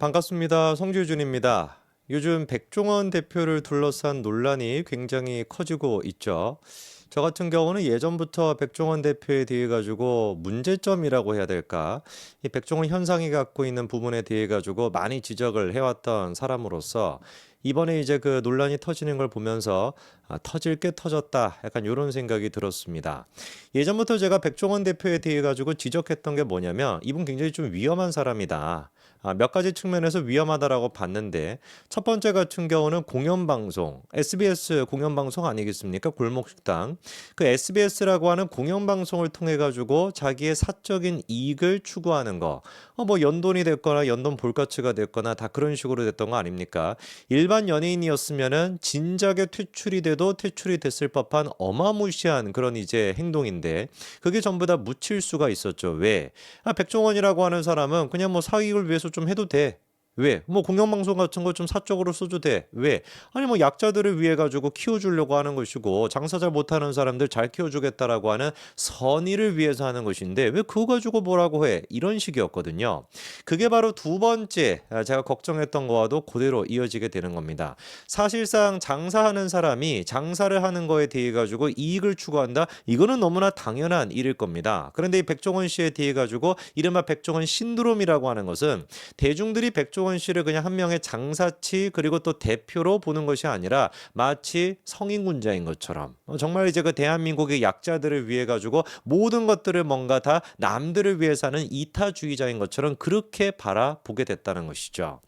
반갑습니다. 성주준입니다. 요즘 백종원 대표를 둘러싼 논란이 굉장히 커지고 있죠. 저 같은 경우는 예전부터 백종원 대표에 대해 가지고 문제점이라고 해야 될까? 이 백종원 현상이 갖고 있는 부분에 대해 가지고 많이 지적을 해왔던 사람으로서 이번에 이제 그 논란이 터지는 걸 보면서 터질 게 터졌다. 약간 이런 생각이 들었습니다. 예전부터 제가 백종원 대표에 대해 가지고 지적했던 게 뭐냐면 이분 굉장히 좀 위험한 사람이다. 몇 가지 측면에서 위험하다라고 봤는데 첫 번째 같은 경우는 공영방송, SBS 공영방송 아니겠습니까? 골목식당. 그 SBS라고 하는 공영방송을 통해 가지고 자기의 사적인 이익을 추구하는 거. 뭐 연돈이 됐거나 연돈 볼가치가 됐거나 다 그런 식으로 됐던 거 아닙니까? 일반 연예인이었으면은 진작에 퇴출이 돼도 퇴출이 됐을 법한 어마무시한 그런 이제 행동인데 그게 전부 다 묻힐 수가 있었죠. 왜? 백종원이라고 하는 사람은 그냥 뭐 사익을 위해서 좀 해도 돼. 왜? 뭐 공영방송 같은 거 좀 사적으로 써도 돼. 왜? 아니 뭐 약자들을 위해 가지고 키워주려고 하는 것이고 장사 잘 못하는 사람들 잘 키워주겠다라고 하는 선의를 위해서 하는 것인데 왜 그거 가지고 뭐라고 해? 이런 식이었거든요. 그게 바로 두 번째 제가 걱정했던 거와도 그대로 이어지게 되는 겁니다. 사실상 장사하는 사람이 장사를 하는 거에 대해 가지고 이익을 추구한다. 이거는 너무나 당연한 일일 겁니다. 그런데 이 백종원 씨에 대해 가지고 이른바 백종원 신드롬이라고 하는 것은 대중들이 백종원 씨를 그냥 한 명의 장사치 그리고 또 대표로 보는 것이 아니라 마치 성인군자인 것처럼 정말 이제 그 대한민국의 약자들을 위해 가지고 모든 것들을 뭔가 다 남들을 위해 사는 이타주의자인 것처럼 그렇게 바라보게 됐다는 것이죠.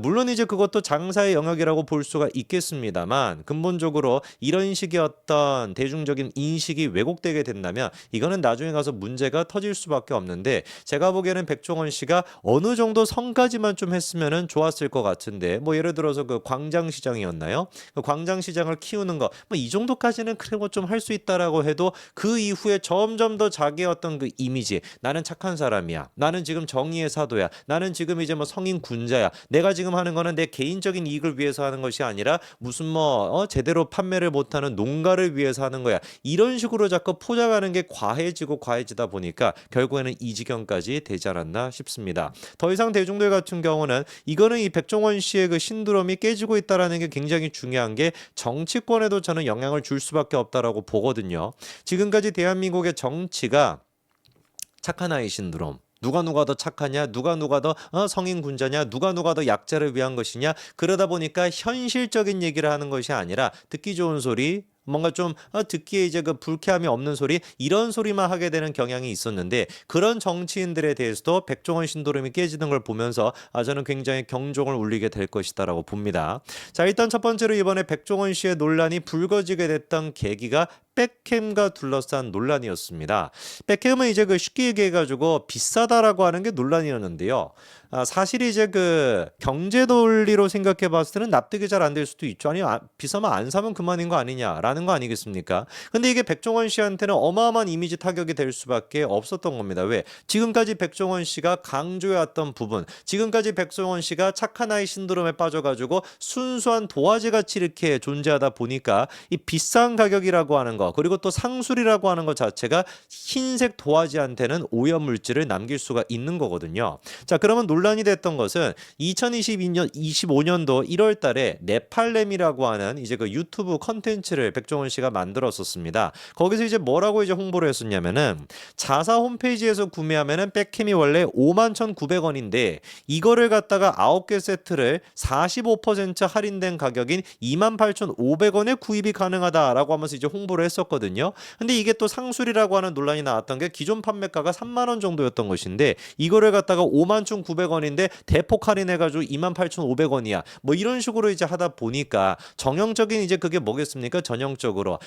물론 이제 그것도 장사의 영역이라고 볼 수가 있겠습니다만 근본적으로 이런 식의 어떤 대중적인 인식이 왜곡되게 된다면 이거는 나중에 가서 문제가 터질 수밖에 없는데 제가 보기에는 백종원 씨가 어느 정도 선까지만 좀 했으면은 좋았을 것 같은데 뭐 예를 들어서 그 광장시장이었나요? 그 광장시장을 키우는 거 뭐 이 정도까지는 그래 뭐 좀 할 수 있다라고 해도 그 이후에 점점 더 자기의 어떤 그 이미지 나는 착한 사람이야. 나는 지금 정의의 사도야. 나는 지금 이제 뭐 성인 군자야. 내가 지금 하는 거는 내 개인적인 이익을 위해서 하는 것이 아니라 무슨 뭐 제대로 판매를 못하는 농가를 위해서 하는 거야. 이런 식으로 자꾸 포장하는 게 과해지고 과해지다 보니까 결국에는 이 지경까지 되지 않았나 싶습니다. 더 이상 대중들 같은 경우는 이거는 이 백종원 씨의 그 신드롬이 깨지고 있다라는 게 굉장히 중요한 게 정치권에도 저는 영향을 줄 수밖에 없다라고 보거든요. 지금까지 대한민국의 정치가 착한 아이 신드롬. 누가 더 착하냐, 누가 더 성인 군자냐, 누가 더 약자를 위한 것이냐. 그러다 보니까 현실적인 얘기를 하는 것이 아니라 듣기 좋은 소리, 뭔가 좀 듣기에 이제 그 불쾌함이 없는 소리 이런 소리만 하게 되는 경향이 있었는데 그런 정치인들에 대해서도 백종원 신도림이 깨지는 걸 보면서 저는 굉장히 경종을 울리게 될 것이다라고 봅니다. 자, 일단 첫 번째로 이번에 백종원 씨의 논란이 불거지게 됐던 계기가 백캠과 둘러싼 논란이었습니다. 백캠은 이제 그 쉽게 얘기해가지고 비싸다라고 하는 게 논란이었는데요. 사실 이제 그 경제 논리로 생각해 봤을 때는 납득이 잘 안 될 수도 있죠. 아니 비싸면 안 사면 그만인 거 아니냐라는 거 아니겠습니까? 근데 이게 백종원 씨한테는 어마어마한 이미지 타격이 될 수밖에 없었던 겁니다. 왜? 지금까지 백종원 씨가 강조해왔던 부분, 지금까지 백종원 씨가 착한 아이 신드롬에 빠져가지고 순수한 도화지 같이 이렇게 존재하다 보니까 이 비싼 가격이라고 하는 거 그리고 또 상술이라고 하는 것 자체가 흰색 도화지한테는 오염물질을 남길 수가 있는 거거든요. 자, 그러면 논란이 됐던 것은 2022년 25년도 1월 달에 네팔렘이라고 하는 이제 그 유튜브 컨텐츠를 백종원 씨가 만들었었습니다. 거기서 이제 뭐라고 이제 홍보를 했었냐면은 자사 홈페이지에서 구매하면은 백캠이 원래 51,900원인데 이거를 갖다가 9개 세트를 45% 할인된 가격인 28,500원에 구입이 가능하다라고 하면서 이제 홍보를 했었거든요. 근데 이게 또 상술이라고 하는 논란이 나왔던 게 기존 판매가가 3만 원 정도였던 것인데 이거를 갖다가 51,900원인데 대폭 할인해가지고 28,500원이야. 뭐 이런 식으로 이제 하다 보니까 정형적인 이제 그게 뭐겠습니까? 전형적으로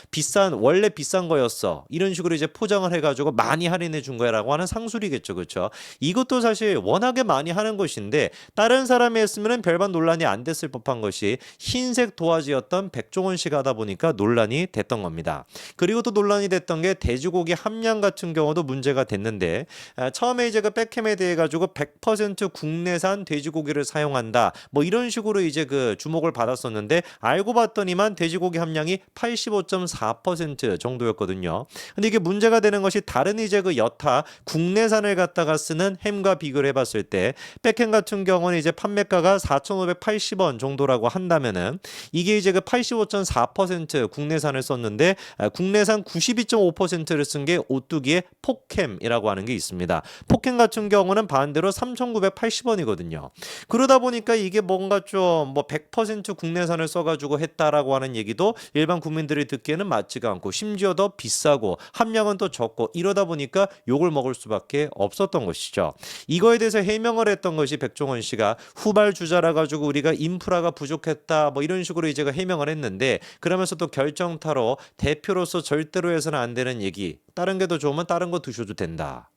원래 비싼 거였어. 이런 식으로 이제 포장을 해가지고 많이 할인해 준 거야라고 하는 상술이겠죠, 그렇죠? 이것도 사실 워낙에 많이 하는 것인데 다른 사람이 했으면은 별반 논란이 안 됐을 법한 것이 흰색 도화지였던 백종원 씨가 하다 보니까 논란이 됐던 겁니다. 그리고 또 논란이 됐던 게 돼지고기 함량 같은 경우도 문제가 됐는데 처음에 이제 그 백햄에 대해 가지고 100% 국내산 돼지고기를 사용한다. 뭐 이런 식으로 이제 그 주목을 받았었는데 알고 봤더니만 돼지고기 함량이 85.4% 정도였거든요. 근데 이게 문제가 되는 것이 다른 이제 그 여타 국내산을 갖다가 쓰는 햄과 비교를 해봤을 때 백햄 같은 경우는 이제 판매가가 4,580원 정도라고 한다면은 이게 이제 그 85.4% 국내산을 썼는데 국내산 92.5%를 쓴 게 오뚜기의 폭햄이라고 하는 게 있습니다. 폭햄 같은 경우는 반대로 3,980원이거든요. 그러다 보니까 이게 뭔가 좀 뭐 100% 국내산을 써가지고 했다라고 하는 얘기도 일반 국민들이 듣기에는 맞지가 않고 심지어 더 비싸고 함량은 또 적고 이러다 보니까 욕을 먹을 수밖에 없었던 것이죠. 이거에 대해서 해명을 했던 것이 백종원 씨가 후발주자라 가지고 우리가 인프라가 부족했다 뭐 이런 식으로 이제 해명을 했는데 그러면서 또 결정타로 대표로서 절대로 해서는 안 되는 얘기 다른 게 더 좋으면 다른 거 드셔도 된다.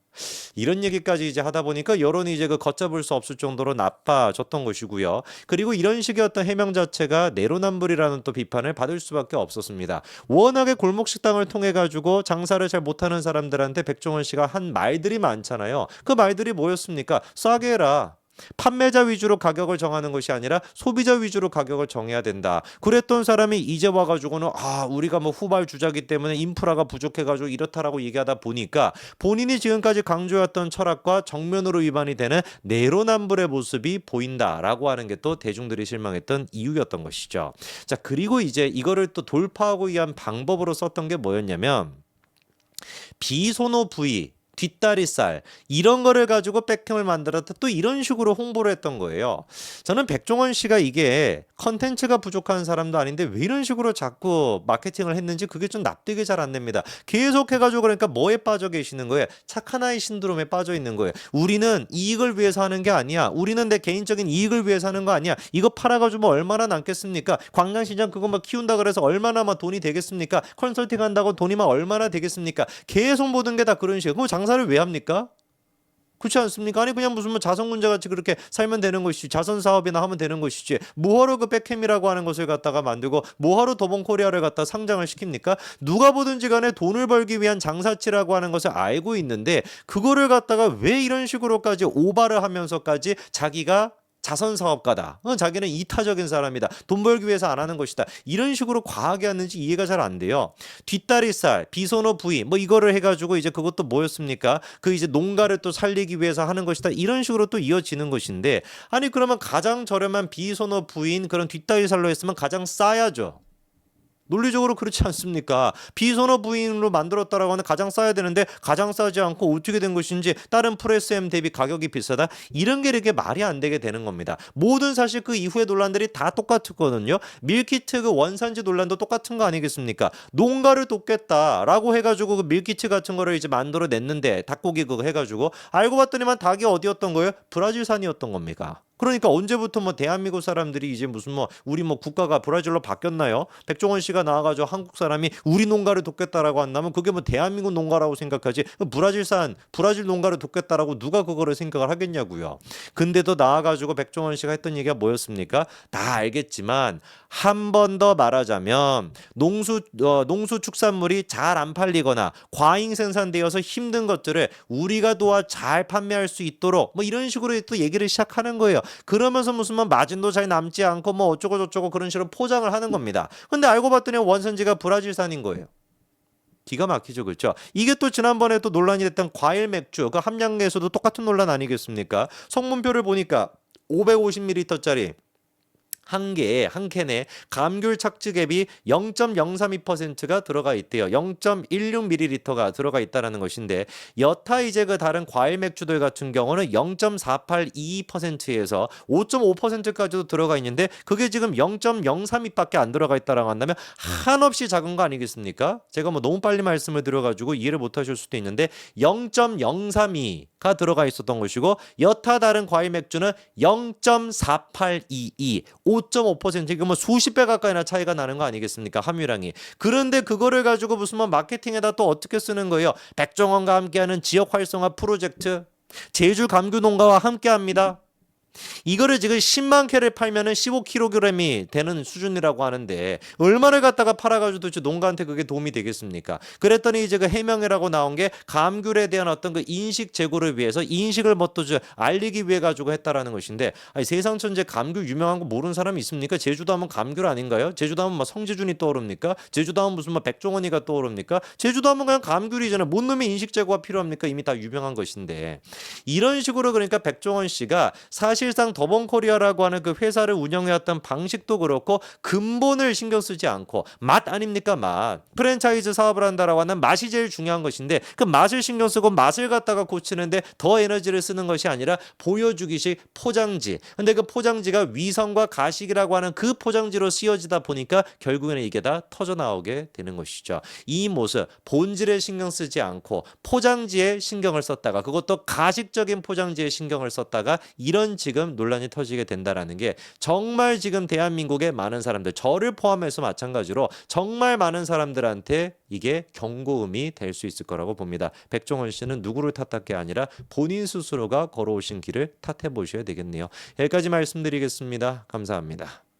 이런 얘기까지 이제 하다 보니까 여론이 이제 그 걷잡을 수 없을 정도로 나빠졌던 것이고요. 그리고 이런 식의 어떤 해명 자체가 내로남불이라는 또 비판을 받을 수밖에 없었습니다. 워낙에 골목 식당을 통해 가지고 장사를 잘 못하는 사람들한테 백종원 씨가 한 말들이 많잖아요. 그 말들이 뭐였습니까? 싸게 해라. 판매자 위주로 가격을 정하는 것이 아니라 소비자 위주로 가격을 정해야 된다. 그랬던 사람이 이제 와가지고는 우리가 뭐 후발주자기 때문에 인프라가 부족해가지고 이렇다라고 얘기하다 보니까 본인이 지금까지 강조했던 철학과 정면으로 위반이 되는 내로남불의 모습이 보인다라고 하는 게 또 대중들이 실망했던 이유였던 것이죠. 자, 그리고 이제 이거를 또 돌파하기 위한 방법으로 썼던 게 뭐였냐면 비소노 부위 뒷다리살 이런 거를 가지고 백햄을 만들었다 또 이런 식으로 홍보를 했던 거예요. 저는 백종원 씨가 이게 컨텐츠가 부족한 사람도 아닌데 왜 이런 식으로 자꾸 마케팅을 했는지 그게 좀 납득이 잘 안 됩니다. 계속 해가지고 그러니까 뭐에 빠져 계시는 거예요? 착한 아이 신드롬에 빠져 있는 거예요. 우리는 이익을 위해서 하는 게 아니야. 우리는 내 개인적인 이익을 위해서 하는 거 아니야. 이거 팔아가지고 뭐 얼마나 남겠습니까? 광장시장 그거 막 키운다 그래서 얼마나 막 돈이 되겠습니까? 컨설팅 한다고 돈이 막 얼마나 되겠습니까? 계속 모든 게 다 그런 식이에요. 그럼 장사를 왜 합니까? 그렇지 않습니까? 아니 그냥 무슨 뭐 자선문제 같이 그렇게 살면 되는 것이지 자선 사업이나 하면 되는 것이지 뭐하러 그 백햄이라고 하는 것을 갖다가 만들고 뭐하러 더본코리아를 갖다 상장을 시킵니까? 누가 보든지 간에 돈을 벌기 위한 장사치라고 하는 것을 알고 있는데 그거를 갖다가 왜 이런 식으로까지 오바를 하면서까지 자기가 자선사업가다. 자기는 이타적인 사람이다. 돈 벌기 위해서 안 하는 것이다. 이런 식으로 과하게 하는지 이해가 잘 안 돼요. 뒷다리살, 비소노 부위 뭐 이거를 해가지고 이제 그것도 뭐였습니까? 그 이제 농가를 또 살리기 위해서 하는 것이다. 이런 식으로 또 이어지는 것인데 아니 그러면 가장 저렴한 비소노 부위인 그런 뒷다리살로 했으면 가장 싸야죠. 논리적으로 그렇지 않습니까? 비소노 부인으로 만들었다라고 하는 가장 싸야 되는데 가장 싸지 않고 어떻게 된 것인지 다른 프레스엠 대비 가격이 비싸다. 이런 게 이렇게 말이 안 되게 되는 겁니다. 모든 사실 그 이후의 논란들이 다 똑같았거든요. 밀키트 그 원산지 논란도 똑같은 거 아니겠습니까? 농가를 돕겠다라고 해가지고 그 밀키트 같은 거를 이제 만들어 냈는데 닭고기 그거 해가지고 알고 봤더니만 닭이 어디였던 거예요? 브라질산이었던 겁니까? 그러니까 언제부터 뭐 대한민국 사람들이 이제 무슨 뭐 우리 뭐 국가가 브라질로 바뀌었나요? 백종원 씨가 나와가지고 한국 사람이 우리 농가를 돕겠다라고 한다면 그게 뭐 대한민국 농가라고 생각하지 브라질 농가를 돕겠다라고 누가 그거를 생각을 하겠냐고요. 근데도 나와가지고 백종원 씨가 했던 얘기가 뭐였습니까? 다 알겠지만 한 번 더 말하자면 농수축산물이 잘 안 팔리거나 과잉 생산되어서 힘든 것들을 우리가 도와 잘 판매할 수 있도록 뭐 이런 식으로 또 얘기를 시작하는 거예요. 그러면서 무슨 뭐 마진도 잘 남지 않고 뭐 어쩌고 저쩌고 그런 식으로 포장을 하는 겁니다. 근데 알고 봤더니 원산지가 브라질산인 거예요. 기가 막히죠, 그렇죠? 이게 또 지난번에 또 논란이 됐던 과일 맥주 그 함량에서도 똑같은 논란 아니겠습니까? 성분표를 보니까 550ml짜리 한 캔에 감귤 착즙액이 0.032%가 들어가 있대요. 0.16ml가 들어가 있다라는 것인데 여타 이제 그 다른 과일 맥주들 같은 경우는 0.4822%에서 5.5%까지도 들어가 있는데 그게 지금 0.032밖에 안 들어가 있다라고 한다면 한없이 작은 거 아니겠습니까? 제가 뭐 너무 빨리 말씀을 드려가지고 이해를 못하실 수도 있는데 0.032가 들어가 있었던 것이고 여타 다른 과일 맥주는 0.4822 5.5% 이거 뭐 수십 배 가까이나 차이가 나는 거 아니겠습니까? 함유량이. 그런데 그거를 가지고 무슨 뭐 마케팅에다 또 어떻게 쓰는 거예요? 백종원과 함께하는 지역 활성화 프로젝트 제주 감귤 농가와 함께합니다. 이거를 지금 10만 캐를 팔면은 15kg이 되는 수준이라고 하는데 얼마를 갖다가 팔아가지고 도대체 농가한테 그게 도움이 되겠습니까? 그랬더니 이제 그 해명이라고 나온 게 감귤에 대한 어떤 그 인식 제고를 위해서 인식을 뭐또 알리기 위해 가지고 했다라는 것인데 아니, 세상 천재 감귤 유명한 거 모르는 사람이 있습니까? 제주도 하면 감귤 아닌가요? 제주도 하면 뭐 성지준이 떠오릅니까? 제주도 하면 무슨 뭐 백종원이가 떠오릅니까? 제주도 하면 그냥 감귤이잖아요. 뭔 놈의 인식 제고가 필요합니까? 이미 다 유명한 것인데 이런 식으로 그러니까 백종원 씨가 사실상 더본코리아라고 하는 그 회사를 운영해왔던 방식도 그렇고 근본을 신경 쓰지 않고 맛 아닙니까 맛 프랜차이즈 사업을 한다라고 하는 맛이 제일 중요한 것인데 그 맛을 신경 쓰고 맛을 갖다가 고치는데 더 에너지를 쓰는 것이 아니라 보여주기식 포장지 근데 그 포장지가 위성과 가식이라고 하는 그 포장지로 쓰여지다 보니까 결국에는 이게 다 터져 나오게 되는 것이죠. 이 모습 본질에 신경 쓰지 않고 포장지에 신경을 썼다가 그것도 가식적인 포장지에 신경을 썼다가 이런 지금 논란이 터지게 된다라는 게 정말 지금 대한민국의 많은 사람들 저를 포함해서 마찬가지로 정말 많은 사람들한테 이게 경고음이 될 수 있을 거라고 봅니다. 백종원 씨는 누구를 탓할 게 아니라 본인 스스로가 걸어오신 길을 탓해 보셔야 되겠네요. 여기까지 말씀드리겠습니다. 감사합니다.